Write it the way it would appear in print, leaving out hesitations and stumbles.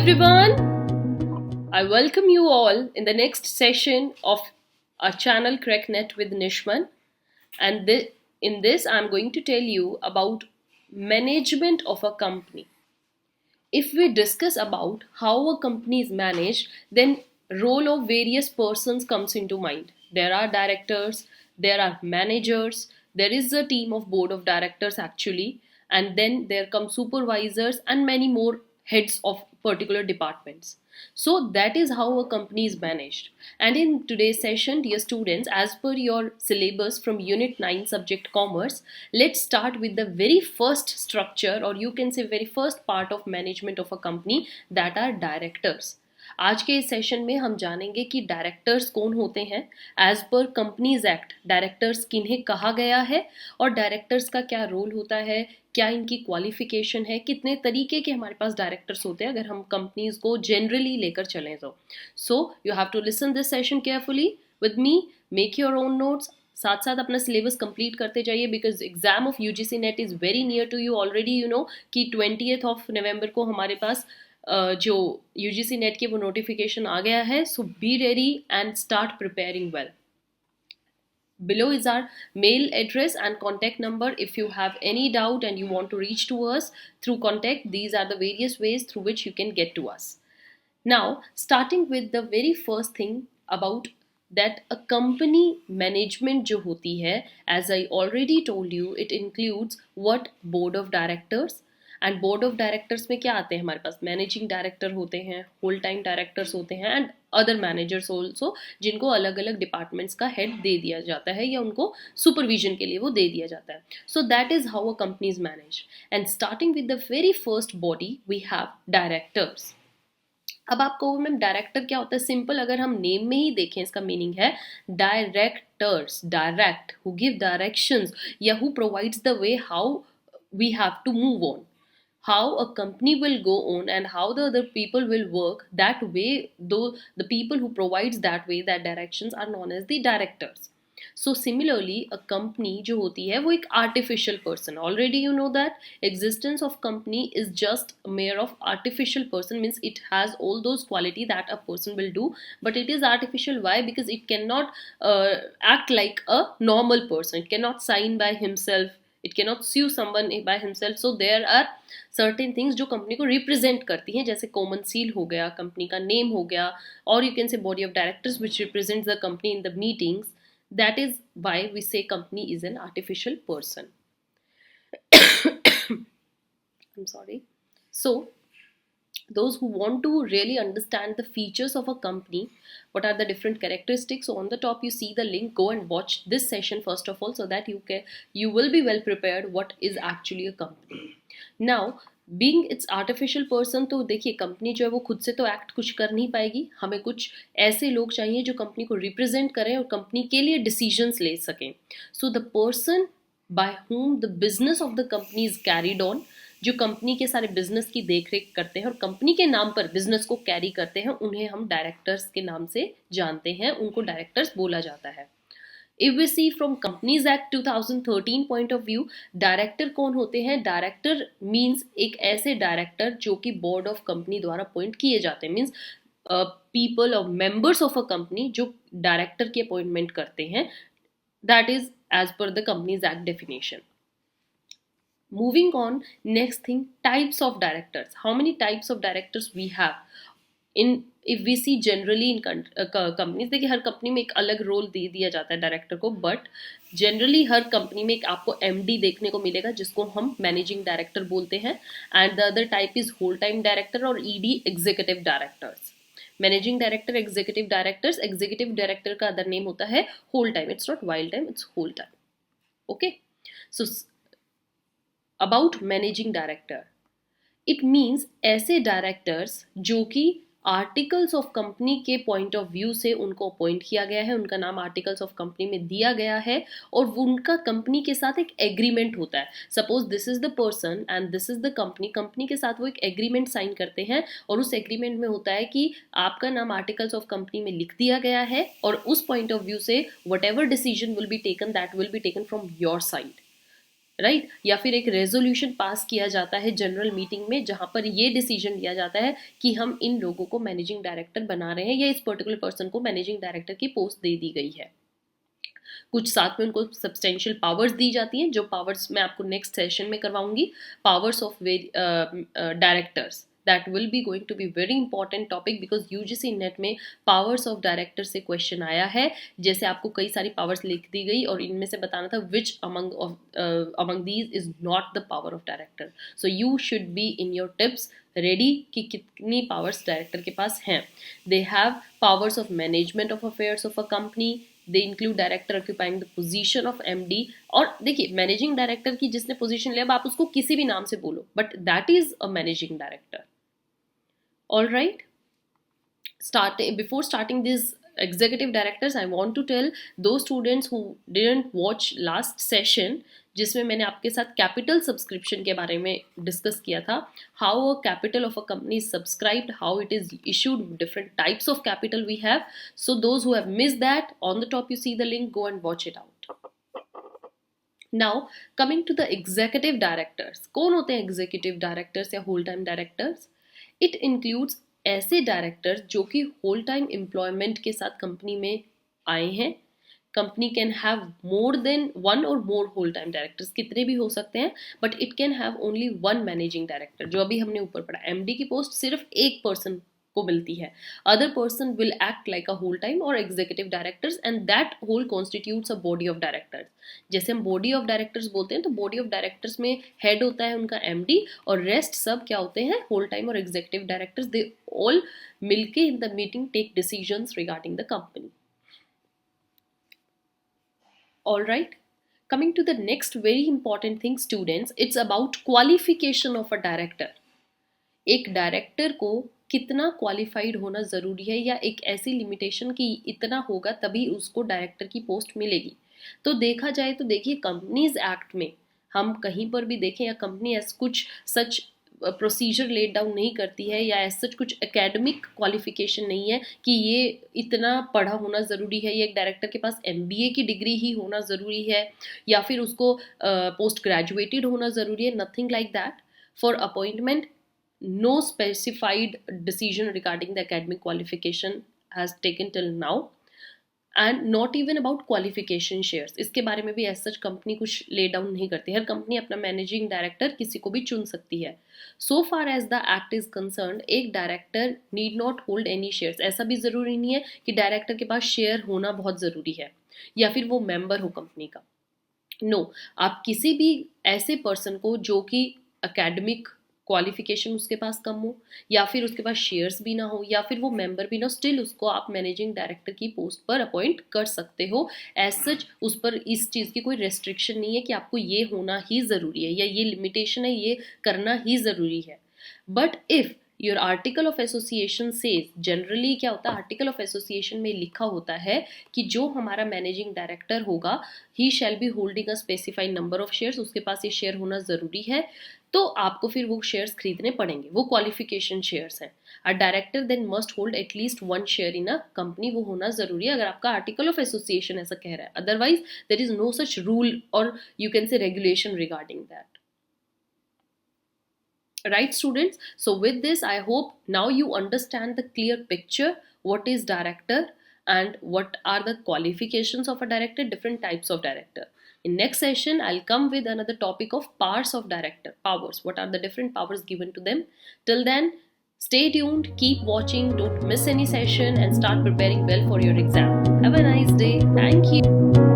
everyone, I welcome you all in the next session of our channel CrackNet with Nishman. And in this, I'm going to tell you about management of a company. If we discuss about how a company is managed, then role of various persons comes into mind. There are directors, there are managers, there is a team of board of directors actually, and then there come supervisors and many more heads of particular departments. So that is how a company is managed. And in today's session, dear students, as per your syllabus from Unit 9 subject Commerce, let's start with the very first structure, or you can say very first part of management of a company, that are directors. आज के इस session में हम जानेंगे कि directors कौन होते हैं, as per companies act directors किन्हें कहा गया है और डायरेक्टर्स का क्या रोल होता है, क्या इनकी क्वालिफिकेशन है, कितने तरीके के हमारे पास डायरेक्टर्स होते हैं अगर हम कंपनीज को जनरली लेकर चलें तो. So you have to listen this session carefully with me, make your own notes, साथ साथ अपना सिलेबस कंप्लीट करते जाइए because exam of UGC NET is very near to you already. You know कि 20th of November को हमारे पास जो UGC net की वो नोटिफिकेशन आ गया है. So be ready and start preparing well. Below is our mail address and contact number. If you have any doubt and you want to reach to us through contact, these are the various ways through which you can get to us. Now, starting with the very first thing about that a company management जो होती है, as I already told you, it includes what board of directors. And board of directors में क्या आते हैं हमारे पास, managing director होते हैं, होल टाइम डायरेक्टर्स होते हैं एंड अदर मैनेजर्स ऑल्सो, जिनको अलग अलग डिपार्टमेंट्स का हेड दे दिया जाता है या उनको सुपरविजन के लिए वो दे दिया जाता है. So that is how a company is manage. And starting with the very first body we have directors. अब आपको मैम डायरेक्टर क्या होता है, सिंपल अगर हम नेम में ही देखें इसका मीनिंग है directors, direct, who give directions या who provides the way how we have to move on, how a company will go on and how the other people will work. That way, though the people who provides that way, that directions, are known as the directors. So similarly, a company जो होती है वो एक artificial person. Already you know that existence of company is just a mere of artificial person, means it has all those quality that a person will do, but it is artificial. Why? Because it cannot act like a normal person. It cannot sign by himself. It cannot sue someone by himself. So there are certain things जो company को represent करती हैं, जैसे common seal हो गया, company का name हो गया, और you can say body of directors which represents the company in the meetings. That is why we say company is an artificial person. I'm sorry. So those who want to really understand the features of a company, what are the different characteristics, so on the top you see the link, go and watch this session first of all so that you will be well prepared what is actually a company. Now being it's artificial person, तो देखिए company जो है वो खुद से तो act कुछ कर नहीं पाएगी, हमें कुछ ऐसे लोग चाहिए जो कंपनी को रिप्रेजेंट करें और कंपनी के लिए डिसीजंस ले सकें. So the person by whom the business of the company is carried on, जो कंपनी के सारे बिजनेस की देखरेख करते हैं और कंपनी के नाम पर बिजनेस को कैरी करते हैं, उन्हें हम डायरेक्टर्स के नाम से जानते हैं, उनको डायरेक्टर्स बोला जाता है. If we see from Companies Act 2013 point of view, director कौन होते हैं? डायरेक्टर मीन्स एक ऐसे डायरेक्टर जो कि बोर्ड ऑफ कंपनी द्वारा अपॉइंट किए जाते हैं, मीन्स पीपल और मेंबर्स ऑफ अ कंपनी जो डायरेक्टर की अपॉइंटमेंट करते हैं. That is as per the companies act definition. Moving on, next thing, types of directors. How many types of directors we have? If we see generally in companies, देखिए हर company में एक अलग role दे दिया जाता है director को, but generally her company में एक आपको MD देखने को मिलेगा जिसको हम मैनेजिंग डायरेक्टर बोलते हैं. And the other type is whole time director और ED executive directors. Managing director, executive directors, executive director का अदर नेम होता है whole time. It's not wild time, it's whole time. Okay, so about managing director, it means ऐसे directors जो कि articles of company के point of view से उनको appoint किया गया है, उनका नाम आर्टिकल्स ऑफ कंपनी में दिया गया है और उनका कंपनी के साथ एक एग्रीमेंट होता है. Suppose this is the person and this is the company, company के साथ वो एक एग्रीमेंट साइन करते हैं और उस एग्रीमेंट में होता है कि आपका नाम आर्टिकल्स ऑफ कंपनी में लिख दिया गया है और उस पॉइंट ऑफ व्यू से what ever decision will be taken, that will be taken from your side. Right या फिर एक रेजोल्यूशन पास किया जाता है जनरल मीटिंग में जहां पर ये डिसीजन लिया जाता है कि हम इन लोगों को मैनेजिंग डायरेक्टर बना रहे हैं या इस पर्टिकुलर पर्सन को मैनेजिंग डायरेक्टर की पोस्ट दे दी गई है। कुछ साथ में उनको सब्सटेंशियल पावर्स दी जाती हैं, जो पावर्स मैं आपको नेक्स्ट सेशन में करवाऊंगी, powers of directors. That will be going to be very important topic because UGC NET में पावर्स ऑफ डायरेक्टर से क्वेश्चन आया है। जैसे आपको कई सारी पावर्स लिख दी गई और इनमें से बताना था which among these is not the power of director. So you should be in your tips ready कि कितनी पावर्स डायरेक्टर के पास हैं। They have powers of management of affairs of a company, they include director occupying the position of MD. और देखिए managing director की जिसने position लिया, अब आप उसको किसी भी नाम से बोलो but that is a managing director. All right, before starting these executive directors, I want to tell those students who didn't watch last session जिसमें मैंने आपके साथ कैपिटल सब्सक्रिप्शन के बारे में डिस्कस किया था, how a capital of a company is subscribed, how it is issued, different types of capital we have. So those who have missed that, on the top you see the link, go and watch it out. Now coming to the executive directors. कौन होते हैं executive directors या whole time directors? It includes ऐसे directors जो कि whole time employment के साथ company में आए हैं. Company can have more than one और मोर होल टाइम डायरेक्टर्स, कितने भी हो सकते हैं, but it can have only one managing director. जो अभी हमने ऊपर पढ़ा, एमडी की पोस्ट सिर्फ एक पर्सन को मिलती है. Other person will act like a whole time और executive directors and that whole constitutes a body of directors. जैसे हम बॉडी ऑफ डायरेक्टर्स बोलते हैं तो बॉडी ऑफ डायरेक्टर्स में हेड होता है उनका एमडी और रेस्ट सब क्या होते हैं, होल टाइम और एग्जीक्यूटिव डायरेक्टर्स. दे ऑल मिलके in the meeting take decisions regarding the company. All right, coming to the next very important thing students, it's about qualification of a director. एक director को कितना qualified होना ज़रूरी है या एक ऐसी लिमिटेशन कि इतना होगा तभी उसको डायरेक्टर की पोस्ट मिलेगी. तो देखा जाए तो देखिए कंपनीज एक्ट में हम कहीं पर भी देखें या कंपनी ऐसा कुछ सच प्रोसीजर लेट डाउन नहीं करती है या ऐसा सच कुछ एकेडमिक क्वालिफिकेशन नहीं है कि ये इतना पढ़ा होना ज़रूरी है, ये एक डायरेक्टर के पास एमबीए की डिग्री ही होना ज़रूरी है या फिर उसको पोस्ट ग्रेजुएटेड होना ज़रूरी है. Nothing like that. For appointment no specified decision regarding the academic qualification has taken till now and not even about qualification shares. इसके बारे में भी ऐसा कंपनी कुछ ले डाउन नहीं करती. हर कंपनी अपना मैनेजिंग डायरेक्टर किसी को भी चुन सकती है. So far as the act is concern, एक director need not hold any shares. ऐसा भी ज़रूरी नहीं है कि डायरेक्टर के पास शेयर होना बहुत ज़रूरी है या फिर वो मेंबर हो कंपनी का. नो, आप किसी भी ऐसे पर्सन को जो कि अकेडमिक क्वालिफिकेशन उसके पास कम हो या फिर उसके पास शेयर्स भी ना हो या फिर वो मेंबर भी ना हो, स्टिल उसको आप मैनेजिंग डायरेक्टर की पोस्ट पर अपॉइंट कर सकते हो. एज सच उस पर इस चीज़ की कोई रेस्ट्रिक्शन नहीं है कि आपको ये होना ही ज़रूरी है या ये लिमिटेशन है, ये करना ही ज़रूरी है. But if your article of association says, generally क्या होता है आर्टिकल ऑफ एसोसिएशन में लिखा होता है कि जो हमारा मैनेजिंग डायरेक्टर होगा ही shall be holding a specified number of shares, उसके पास ये शेयर होना ज़रूरी है. तो आपको फिर वो शेयर्स खरीदने पड़ेंगे, वो क्वालिफिकेशन शेयर्स हैं. A director then must hold at least one share in a company, वो होना ज़रूरी है अगर आपका आर्टिकल ऑफ एसोसिएशन ऐसा कह रहा है. Otherwise there is no such rule और you can say regulation regarding that. Right students, so with this I hope now you understand the clear picture what is director and what are the qualifications of a director, different types of director. In next session I'll come with another topic of powers of director, powers, what are the different powers given to them. Till then stay tuned, keep watching, don't miss any session and start preparing well for your exam. Have a nice day. Thank you.